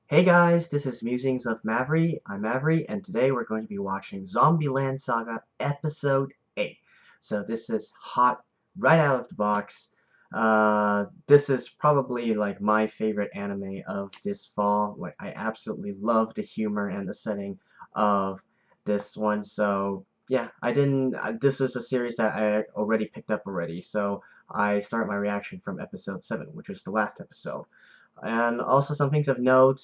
Hey guys, this is Musings of Mavry. I'm Mavry, and today we're going to be watching ZombieLand Saga Episode 8. So this is hot right out of the box. This is probably like my favorite anime of this fall. Like I absolutely love the humor and the setting of this one. So yeah, I didn't. This is a series that I already picked up already. So I start my reaction from episode 7, which was the last episode. And also some things of note,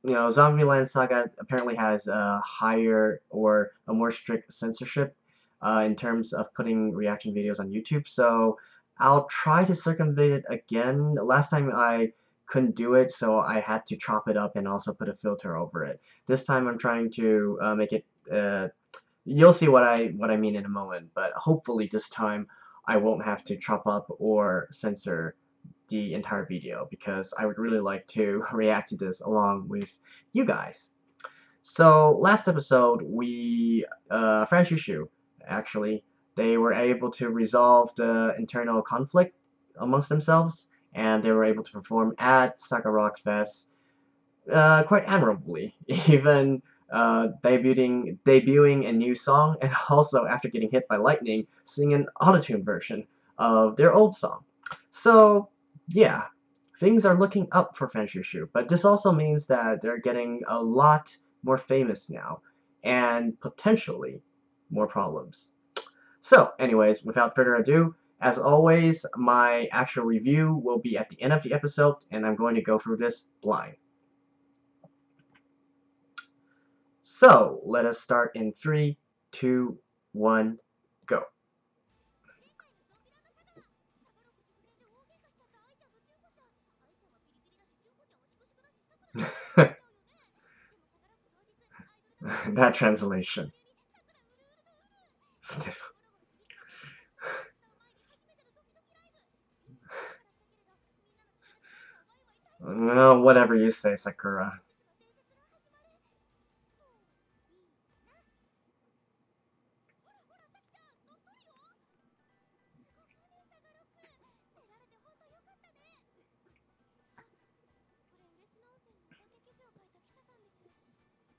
Zombieland Saga apparently has a higher or a more strict censorship in terms of putting reaction videos on YouTube. So I'll try to circumvent it again. Last time I couldn't do it, so I had to chop it up and also put a filter over it. This time I'm trying to make it. You'll see what I mean in a moment, but hopefully this time I won't have to chop up or censor the entire video because I would really like to react to this along with you guys. So last episode Fran Shushu actually they were able to resolve the internal conflict amongst themselves and they were able to perform at Saga Rock Fest quite admirably, even debuting a new song and also after getting hit by lightning, singing an autotune version of their old song. So yeah, things are looking up for Fanshushu, but this also means that they're getting a lot more famous now, and potentially more problems. So, anyways, without further ado, as always, my actual review will be at the end of the episode, and I'm going to go through this blind. So, let us start in 3, 2, 1, go. That translation. Stiff. No, whatever you say, Sakura.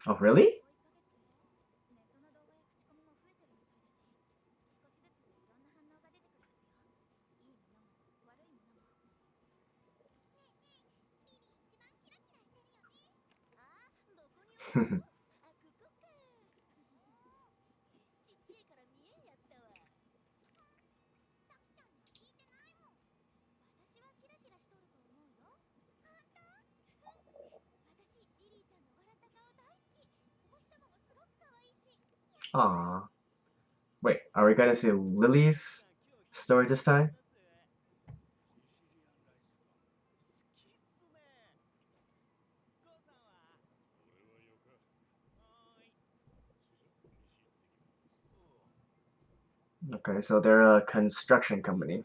Oh, really? Aww. Wait, are we gonna see Lily's story this time? Okay, so they're a construction company.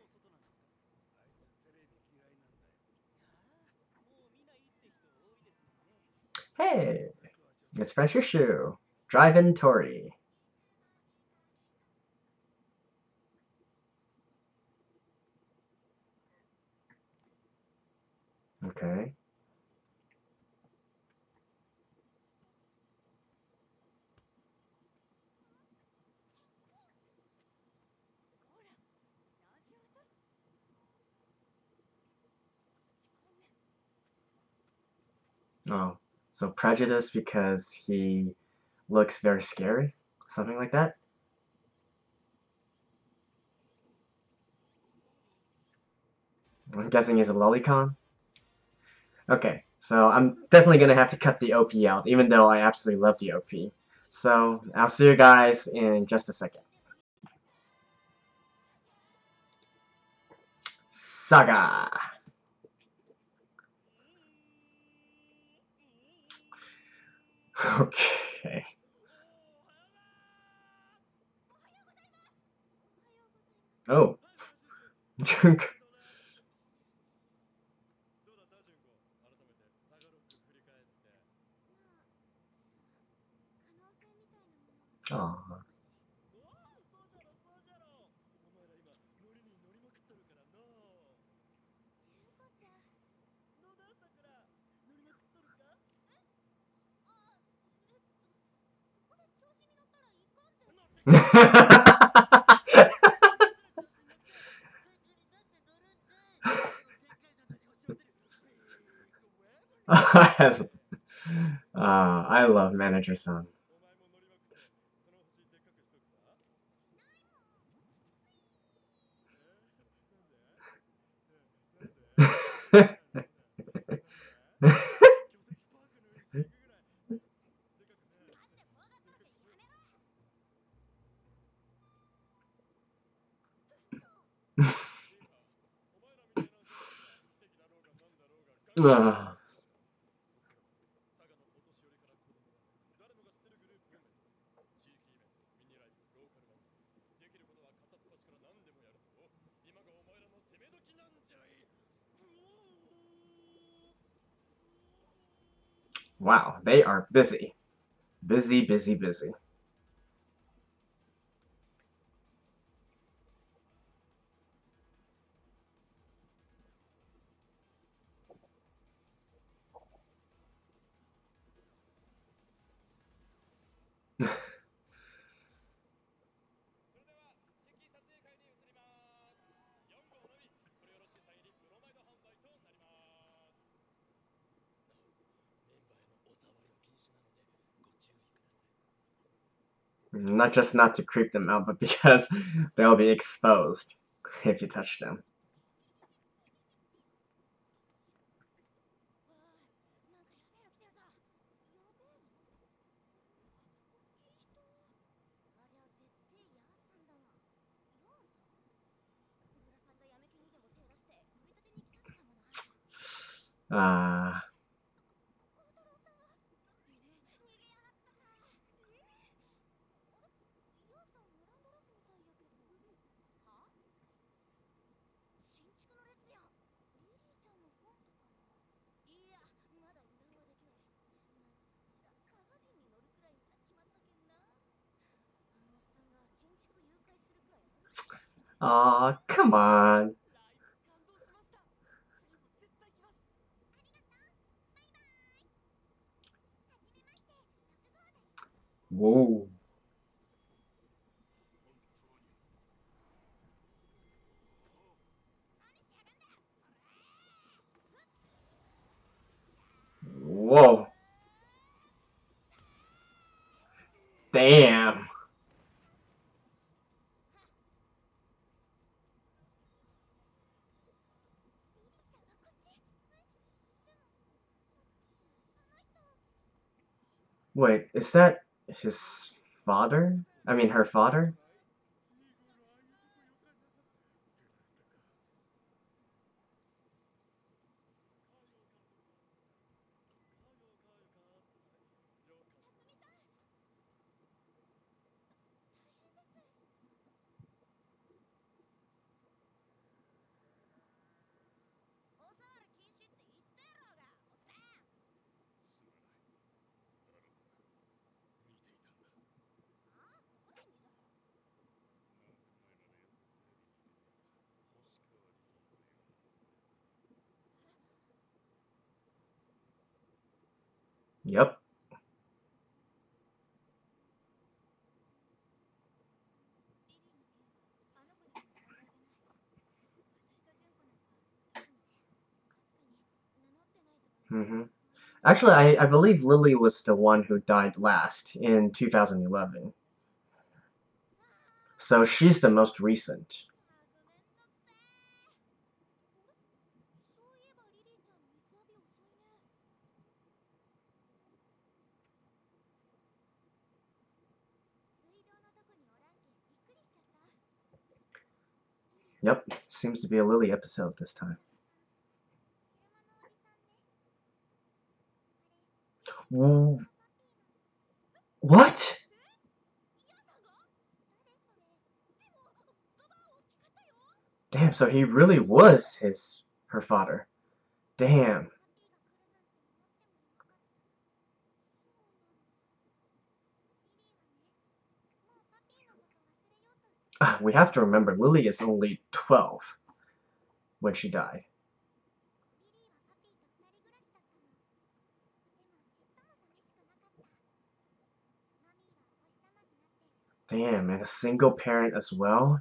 Hey, it's French Shoe. Drive-in Tori. Okay. Oh, so prejudice because he looks very scary? Something like that? I'm guessing he's a lolicon? Okay, so I'm definitely gonna have to cut the OP out, even though I absolutely love the OP. So, I'll see you guys in just a second. Saga! Okay. Oh. Junk. Aw. I love Manager Son. Wow, they are busy. Busy, busy, busy. Not just not to creep them out, but because they'll be exposed if you touch them. Aw, come on. Whoa. Whoa. Damn. Wait, is that his father? I mean, her father? Yep. Mm-hmm. Actually, I believe Lily was the one who died last in 2011. So she's the most recent. Yep, seems to be a Lily episode this time. What? Damn, so he really was her father. Damn. We have to remember, Lily is only 12 when she died. Damn, and a single parent as well?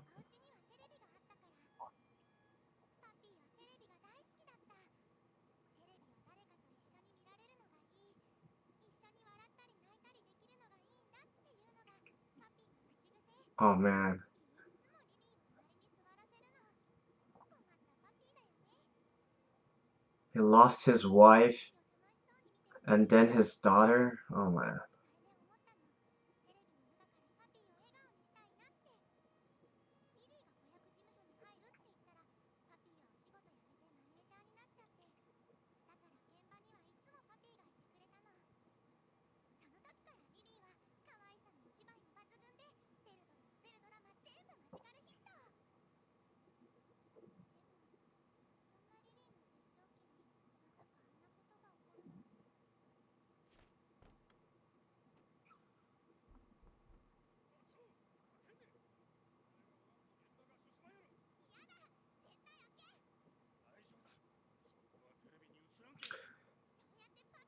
Oh man. He lost his wife and then his daughter. Oh man.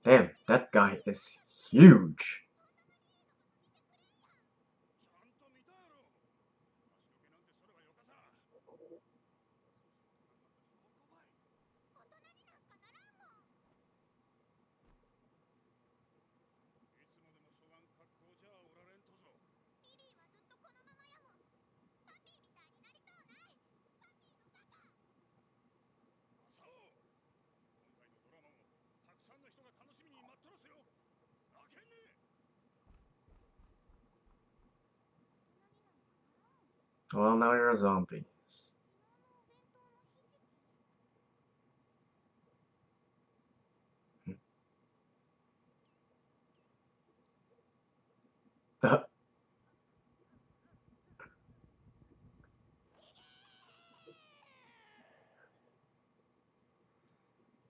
Damn, that guy is huge. Well, now you're a zombie.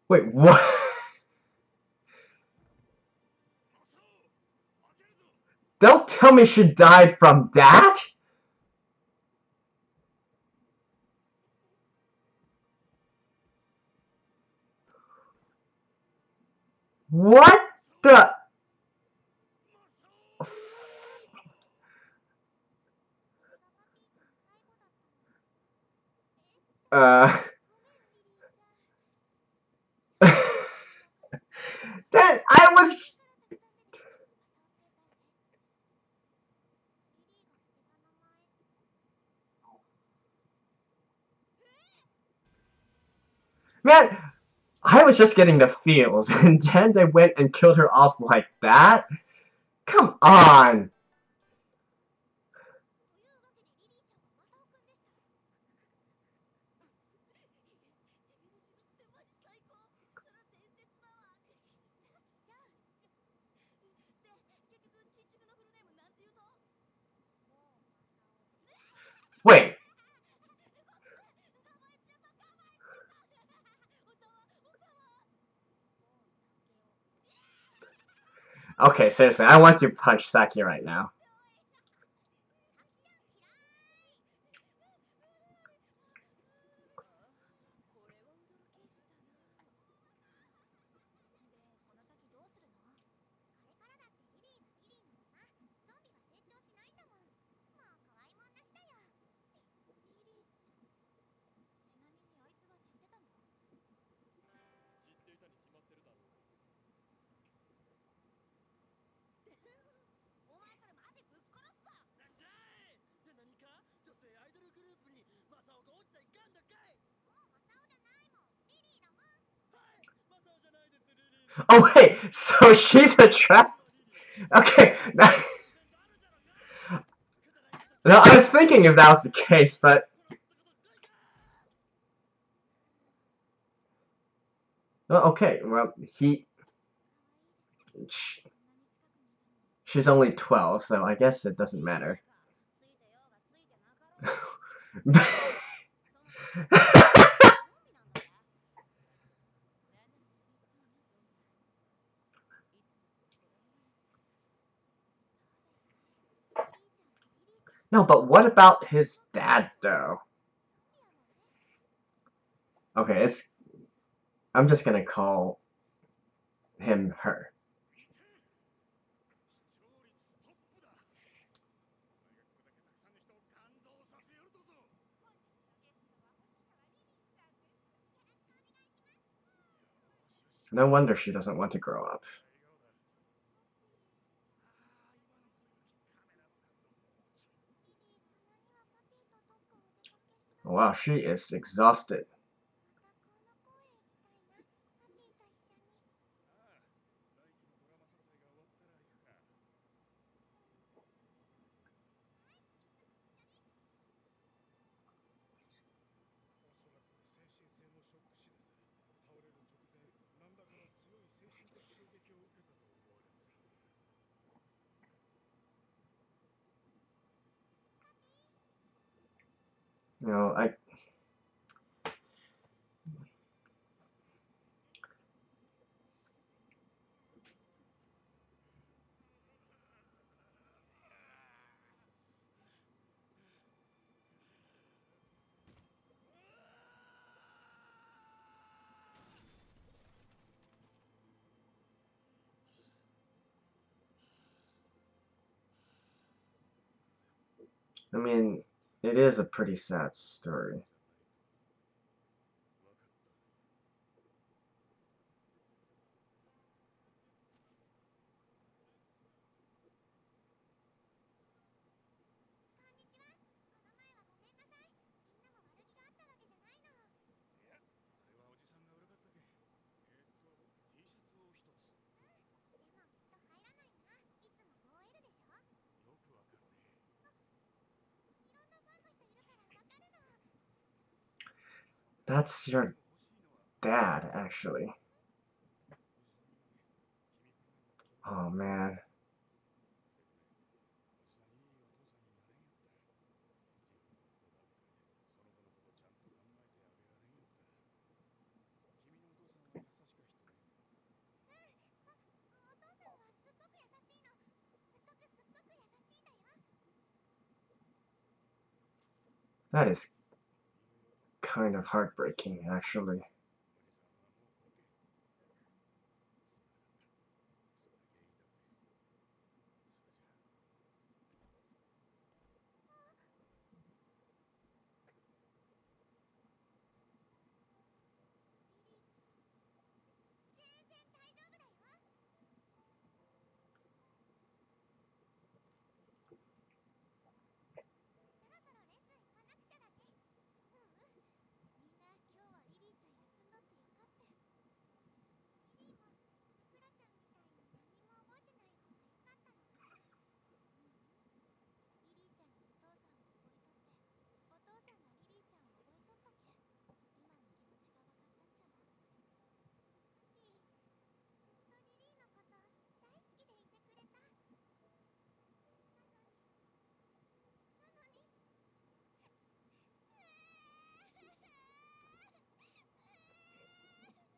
Wait, what? Don't tell me she died from that? What the? That I was. Man, I was just getting the feels, and then they went and killed her off like that? Come on! Wait. Okay, seriously, I want to punch Saki right now. Oh wait, so she's a trap? Okay. No, I was thinking if that was the case, but... Well, okay, well, she's only 12, so I guess it doesn't matter. No, but what about his dad, though? Okay, I'm just gonna call him her. No wonder she doesn't want to grow up. Wow, she is exhausted. You know, I mean, it is a pretty sad story. That's your dad, actually. Oh man. That is kind of heartbreaking, actually.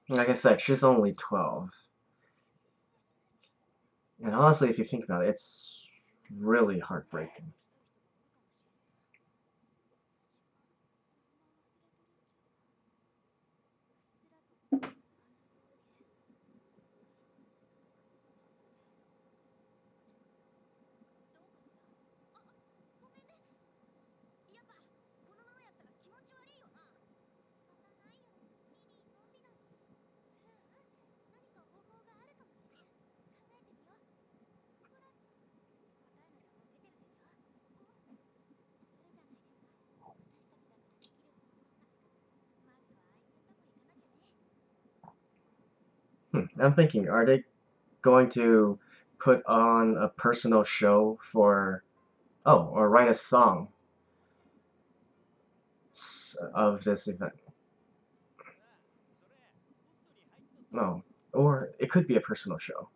Like I said, she's only 12. And honestly, if you think about it, it's really heartbreaking. I'm thinking, are they going to put on a personal show for, oh, or write a song of this event? No, or it could be a personal show.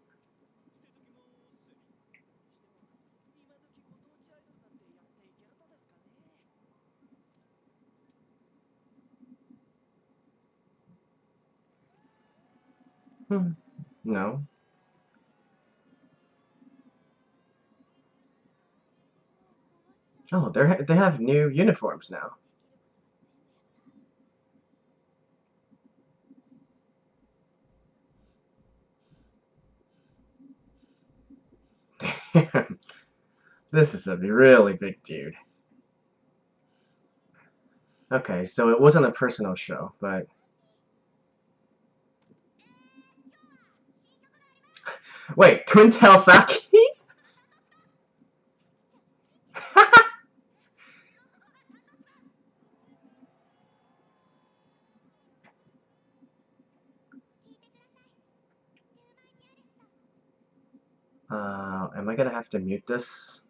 No. Oh, they have new uniforms now. This is a really big dude. Okay, so it wasn't a personal show, but Wait, Twin Tail Saki? Am I gonna have to mute this?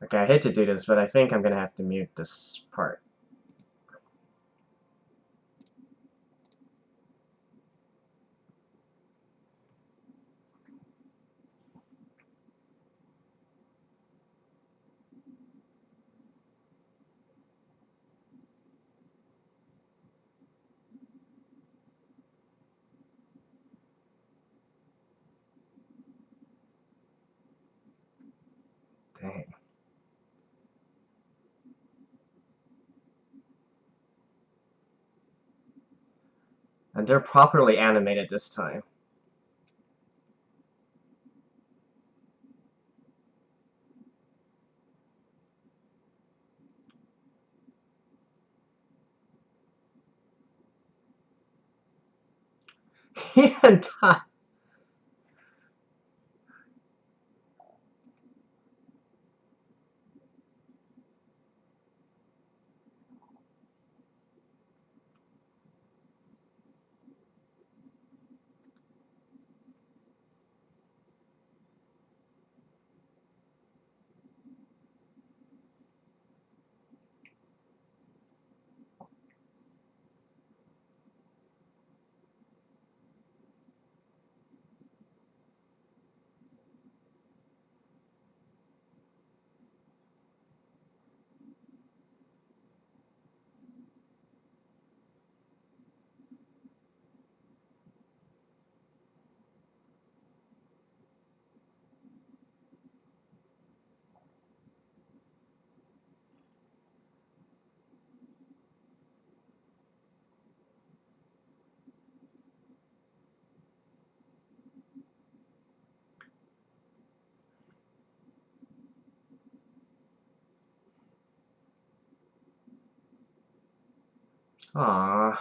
Okay, I hate to do this, but I think I'm gonna have to mute this part. Dang. And they're properly animated this time. Even time. Aww.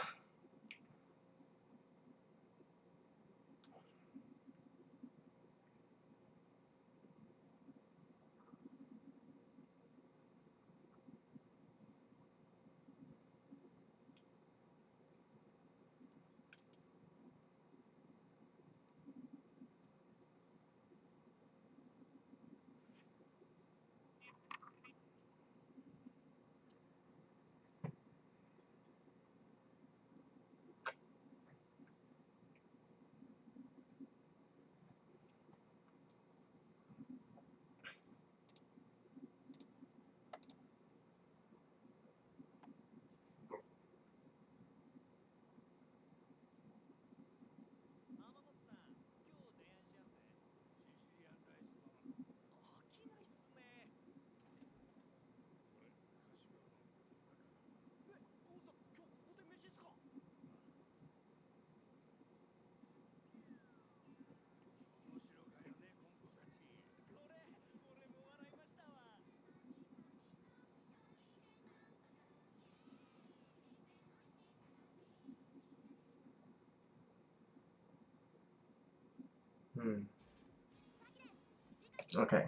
Okay.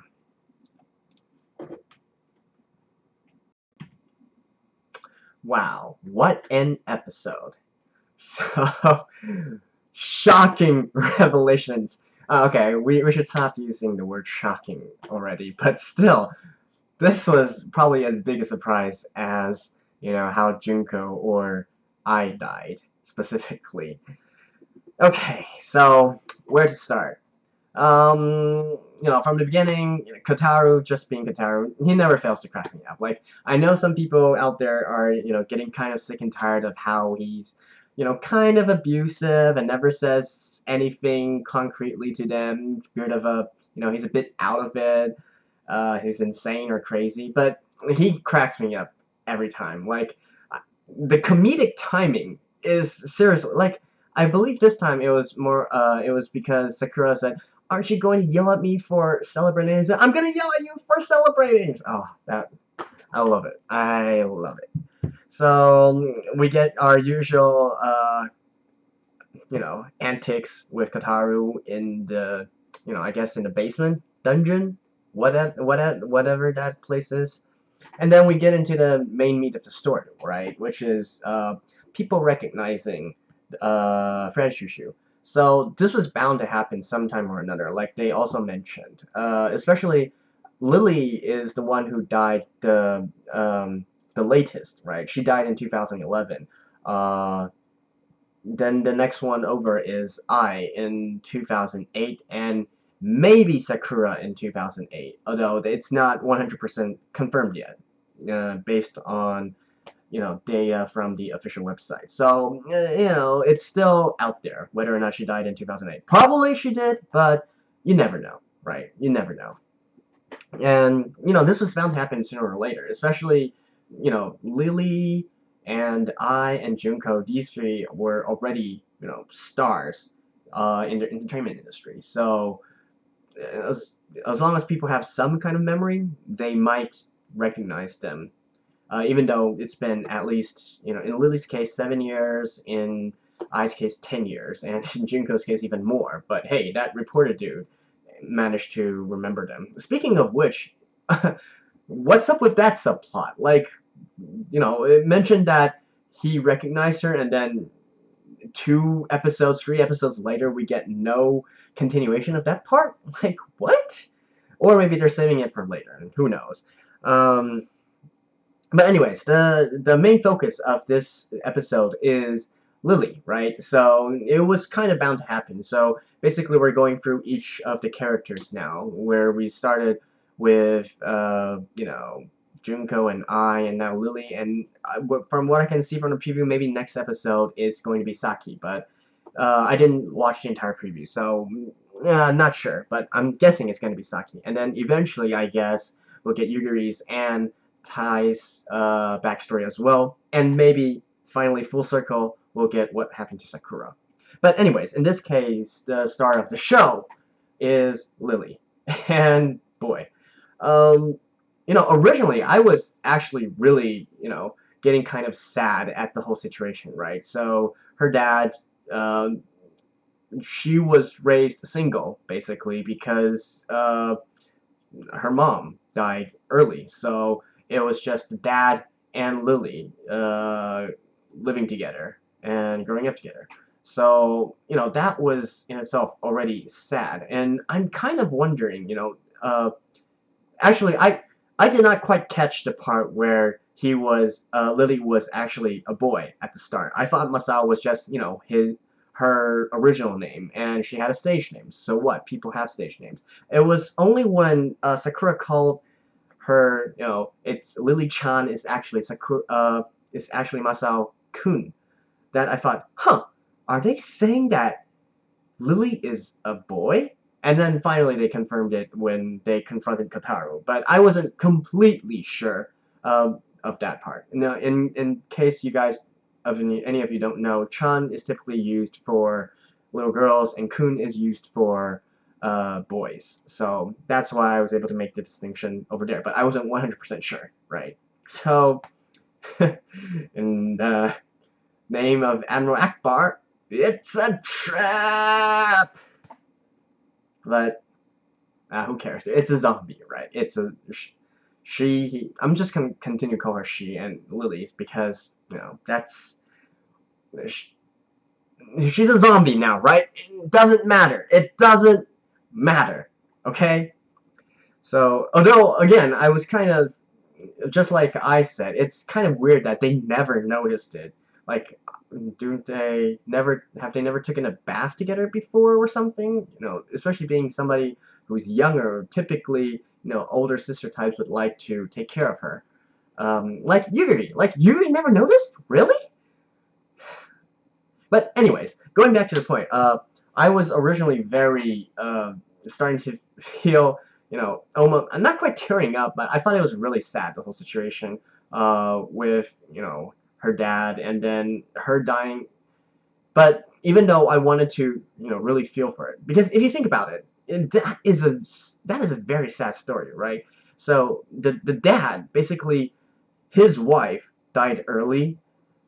Wow, what an episode. So, shocking revelations. Okay, we should stop using the word shocking already, but still, this was probably as big a surprise as, how Junko or I died, specifically. Okay, so, where to start? From the beginning, Kotaro just being Kotaro, he never fails to crack me up. Like, I know some people out there are, getting kind of sick and tired of how he's, kind of abusive and never says anything concretely to them. He's a bit of a, he's a bit out of it. He's insane or crazy, but he cracks me up every time. Like, the comedic timing is seriously, like, I believe this time it was more, it was because Sakura said, "Aren't you going to yell at me for celebrating?" He said, "I'm gonna yell at you for celebrating!" Oh, I love it. I love it. So we get our usual, antics with Kataru in the, I guess in the basement dungeon, whatever that place is. And then we get into the main meat of the story, right? Which is people recognizing Fran Shushu. So this was bound to happen sometime or another, like they also mentioned. Especially Lily is the one who died the latest, right? She died in 2011. Then the next one over is I in 2008, and maybe Sakura in 2008, although it's not 100% confirmed yet, based on data from the official website. So it's still out there whether or not she died in 2008. Probably she did, but you never know, right? You never know. And this was bound to happen sooner or later, especially Lily and I and Junko. These three were already stars in the entertainment industry. So as long as people have some kind of memory, they might recognize them. Even though it's been at least, in Lily's case, 7 years, in I's case, 10 years, and in Junko's case, even more. But hey, that reporter dude managed to remember them. Speaking of which, what's up with that subplot? Like, it mentioned that he recognized her, and then 3 episodes later, we get no continuation of that part? Like, what? Or maybe they're saving it for later, who knows. But anyways, the main focus of this episode is Lily, right? So it was kind of bound to happen. So basically, we're going through each of the characters now, where we started with Junko and I, and now Lily. And from what I can see from the preview, maybe next episode is going to be Saki, but I didn't watch the entire preview, so not sure. But I'm guessing it's going to be Saki, and then eventually, I guess we'll get Yuguri's and Tai's backstory as well, and maybe finally full circle we'll get what happened to Sakura. But anyways, in this case, the star of the show is Lily, and boy, originally I was actually really getting kind of sad at the whole situation, right? So her dad, she was raised single basically because her mom died early, so it was just dad and Lily living together and growing up together. So that was in itself already sad, and I'm kind of wondering, actually I did not quite catch the part where Lily was actually a boy at the start. I thought Masao was just her original name, and she had a stage name. So what? People have stage names. It was only when Sakura called her, it's Lily-chan is actually Masao Kun, that I thought, huh, are they saying that Lily is a boy? And then finally they confirmed it when they confronted Kataru, but I wasn't completely sure of that part. Now, in case you guys, any of you don't know, Chan is typically used for little girls, and Kun is used for boys. So that's why I was able to make the distinction over there, but I wasn't 100% sure, right? So, in the name of Admiral Akbar, it's a trap! But, who cares? It's a zombie, right? It's a... She... I'm just gonna continue to call her she and Lily, because, that's... She's a zombie now, right? It doesn't matter. It doesn't matter. Okay? So, although, again, I was kind of... Just like I said, it's kind of weird that they never noticed it. Like, have they never taken a bath together before or something? Especially being somebody who's younger, typically, older sister types would like to take care of her. Like Yuri. Like, Yuri never noticed? Really? But anyways, going back to the point, I was originally very, starting to feel, almost, I'm not quite tearing up, but I thought it was really sad, the whole situation, with, her dad, and then her dying. But even though I wanted to, really feel for it, because if you think about it, that is a very sad story, right? So the dad, basically, his wife died early,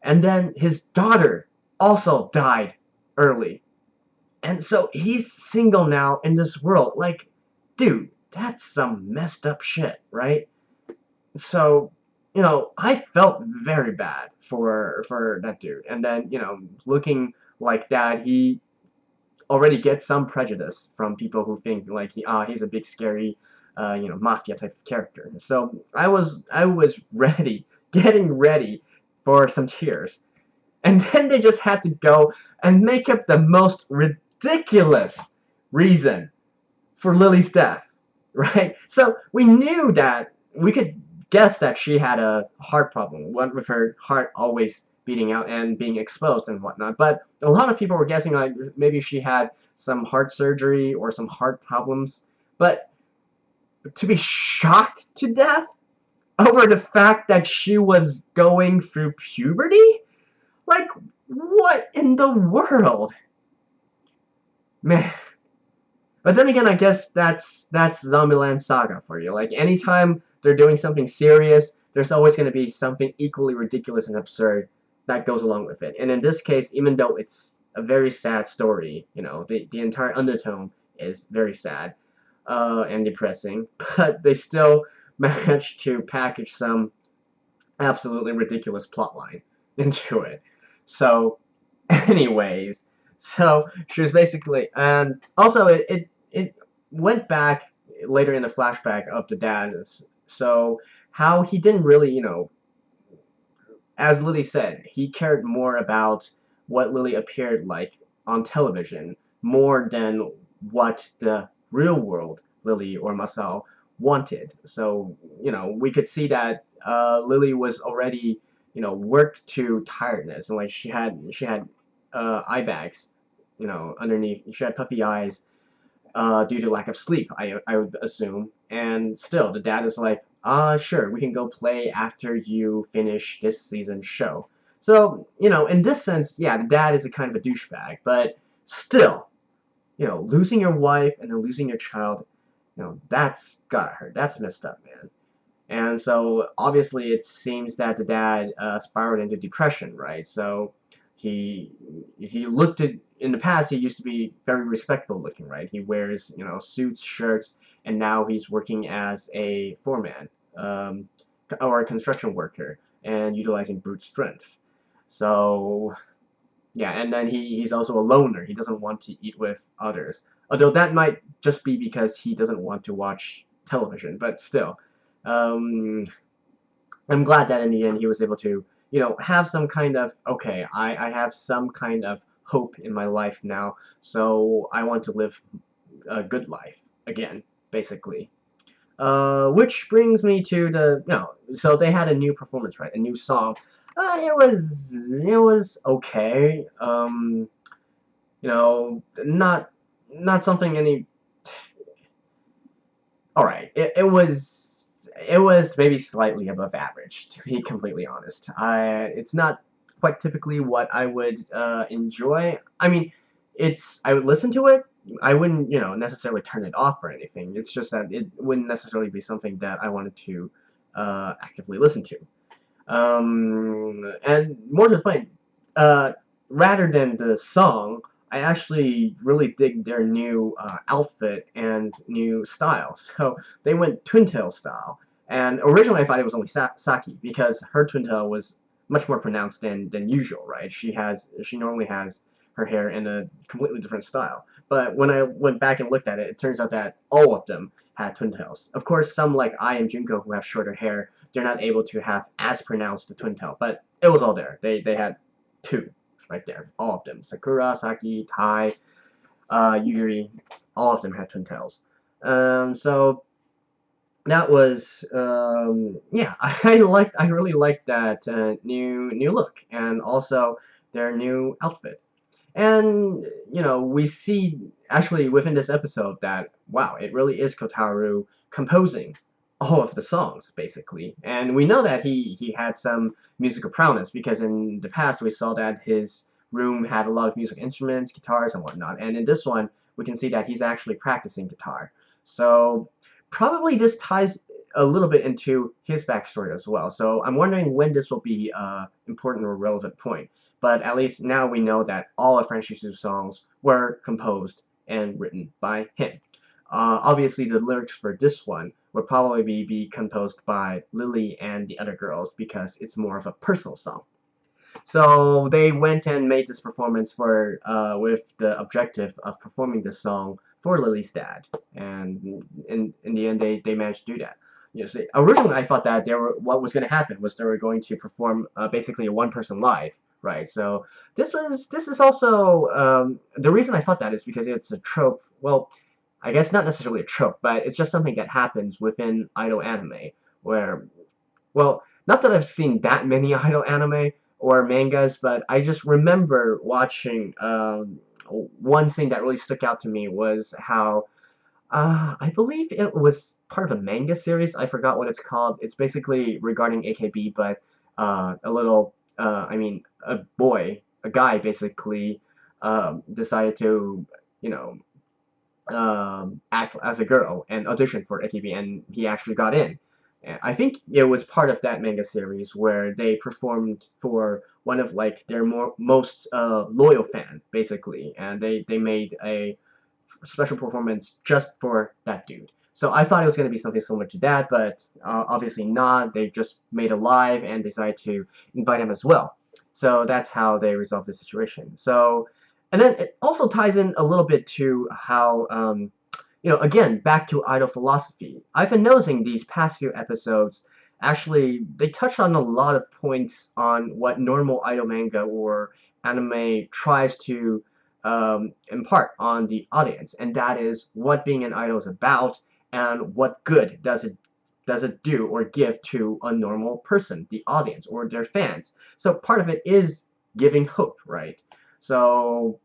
and then his daughter also died early. And so he's single now in this world. Like, dude, that's some messed up shit, right? So, I felt very bad for that dude. And then, looking like that, he already gets some prejudice from people who think like he's a big scary, mafia type of character. So I was ready, getting ready for some tears. And then they just had to go and make up the most ridiculous reason for Lily's death, right? So we knew that we could guess that she had a heart problem, what with her heart always beating out and being exposed and whatnot. But a lot of people were guessing like maybe she had some heart surgery or some heart problems. But to be shocked to death over the fact that she was going through puberty? Like, what in the world? Man. But then again, I guess that's ZombieLand Saga for you. Like, anytime they're doing something serious, there's always going to be something equally ridiculous and absurd that goes along with it. And in this case, even though it's a very sad story, the entire undertone is very sad and depressing, but they still managed to package some absolutely ridiculous plotline into it. So, anyways, so she was basically, and also it went back later in the flashback of the dad. So how he didn't really, as Lily said, he cared more about what Lily appeared like on television more than what the real world Lily or Masao wanted. So, we could see that Lily was already, worked to tiredness, and like she had eye bags, underneath. She had puffy eyes due to lack of sleep, I would assume. And still, the dad is like, sure, we can go play after you finish this season's show. So, in this sense, yeah, the dad is a kind of a douchebag, but still, losing your wife and then losing your child, that's gotta hurt. That's messed up, man. And so, obviously, it seems that the dad spiraled into depression, right? So, he looked at, in the past, he used to be very respectable looking, right? He wears, suits, shirts, and now he's working as a foreman or a construction worker and utilizing brute strength. So, yeah, and then he's also a loner. He doesn't want to eat with others. Although that might just be because he doesn't want to watch television, but still. I'm glad that in the end he was able to, have some kind of, okay, I have some kind of hope in my life now, so I want to live a good life again, basically. Which brings me to the, so they had a new performance, right? A new song. It was okay. Not something any. All right, it was maybe slightly above average, to be completely honest. It's not quite typically what I would enjoy. I mean, I would listen to it. I wouldn't, necessarily turn it off or anything. It's just that it wouldn't necessarily be something that I wanted to actively listen to. And more to the point, rather than the song, I actually really dig their new outfit and new style. So they went twin tail style. And originally I thought it was only Saki because her twin tail was much more pronounced than usual, right? She normally has her hair in a completely different style. But when I went back and looked at it, it turns out that all of them had twin tails. Of course, some like I and Junko who have shorter hair, they're not able to have as pronounced a twin tail, but it was all there. They had two right there, all of them. Sakura, Saki, Tai, Yuri, all of them had twin tails. So that was yeah, I really liked that new look and also their new outfit. And we see actually within this episode that wow, it really is Kotaro composing all of the songs basically, and we know that he had some musical prowess because in the past we saw that his room had a lot of music instruments, guitars, and whatnot. And in this one, we can see that he's actually practicing guitar. So probably this ties a little bit into his backstory as well. So I'm wondering when this will be important or relevant point. But at least now we know that all of Fran Shishu's songs were composed and written by him. Obviously, the lyrics for this one would probably be composed by Lily and the other girls because it's more of a personal song. So they went and made this performance for with the objective of performing the song for Lily's dad, and in the end they managed to do that. You know, so originally I thought that what was going to happen was they were going to perform basically a one-person live, right? So this is also the reason I thought that is because it's a trope. Well, I guess not necessarily a trope, but it's just something that happens within idol anime where, well, not that I've seen that many idol anime or mangas, but I just remember watching one scene that really stuck out to me was how I believe it was part of a manga series. I forgot what it's called. It's basically regarding AKB, but a little, I mean, a guy basically decided to, you know, act as a girl and audition for AKB, and he actually got in. And I think it was part of that manga series where they performed for one of like their most loyal fan, basically, and they made a special performance just for that dude. So I thought it was going to be something similar to that, but obviously not. They just made a live and decided to invite him as well. So that's how they resolved the situation. So, and then it also ties in a little bit to how, you know, again, back to idol philosophy. I've been noticing these past few episodes, actually, they touch on a lot of points on what normal idol manga or anime tries to impart on the audience, and that is what being an idol is about and what good does it do or give to a normal person, the audience or their fans. So part of it is giving hope, right? So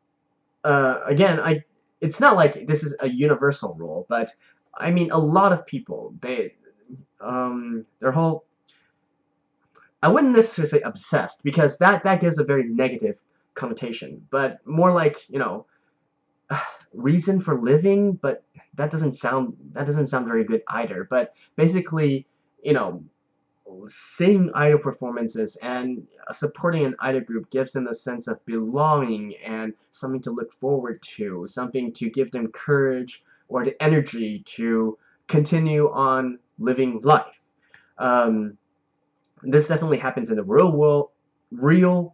again, it's not like this is a universal rule, but I mean a lot of people their whole, I wouldn't necessarily say obsessed because that gives a very negative connotation, but more like, you know, reason for living, but that doesn't sound very good either. But basically, you know, seeing idol performances and supporting an idol group gives them a sense of belonging and something to look forward to, something to give them courage or the energy to continue on living life. This definitely happens in the real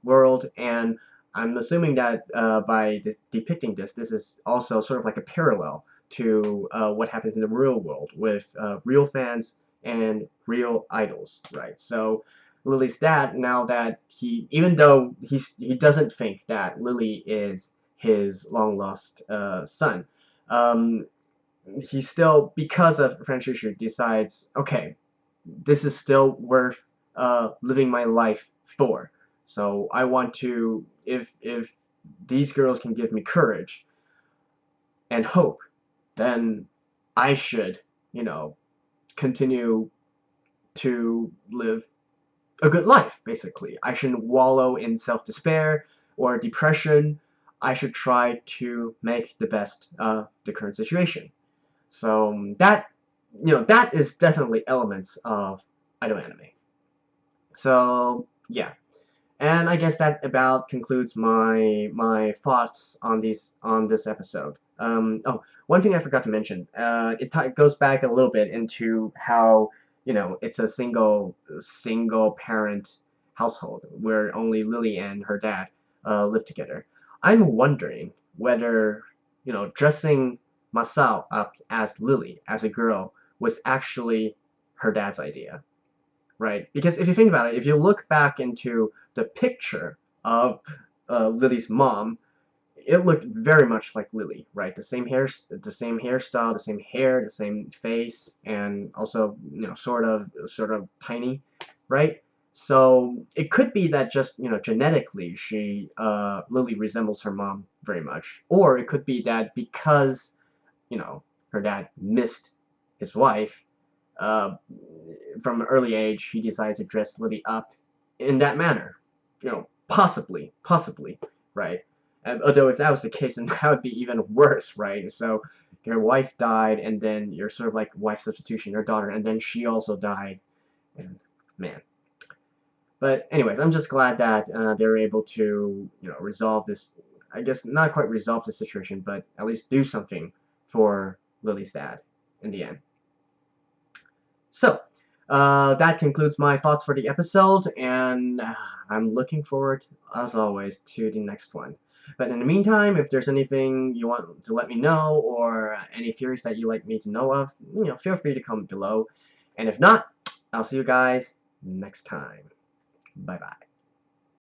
world, and I'm assuming that by depicting this, this is also sort of like a parallel to what happens in the real world with real fans and real idols, right? So Lily's dad, now that even though he doesn't think that Lily is his long lost son, um, he still, because of Fran Shishu, decides, okay, this is still worth living my life for. So I want to, if these girls can give me courage and hope, then I should, you know, continue to live a good life, basically. I shouldn't wallow in self-despair or depression. I should try to make the best of the current situation. So that, you know, that is definitely elements of idol anime. So yeah, and I guess that about concludes my thoughts on this episode. Oh, one thing I forgot to mention. It goes back a little bit into how, you know, it's a single parent household where only Lily and her dad live together. I'm wondering whether, you know, dressing Masao up as Lily as a girl was actually her dad's idea, right? Because if you think about it, if you look back into the picture of Lily's mom, it looked very much like Lily, right? The same hairstyle, the same hair, the same face, and also, you know, sort of tiny, right? So it could be that just, you know, genetically Lily resembles her mom very much, or it could be that because, you know, her dad missed his wife, uh, from an early age, he decided to dress Lily up in that manner. You know, possibly, right? Although if that was the case, then that would be even worse, right? So your wife died, and then your sort of like wife substitution, your daughter, and then she also died. And man. But anyways, I'm just glad that they were able to, resolve this. I guess not quite resolve the situation, but at least do something for Lily's dad in the end. So, that concludes my thoughts for the episode, and I'm looking forward, as always, to the next one. But in the meantime, if there's anything you want to let me know, or any theories that you'd like me to know of, feel free to comment below. And if not, I'll see you guys next time. Bye-bye.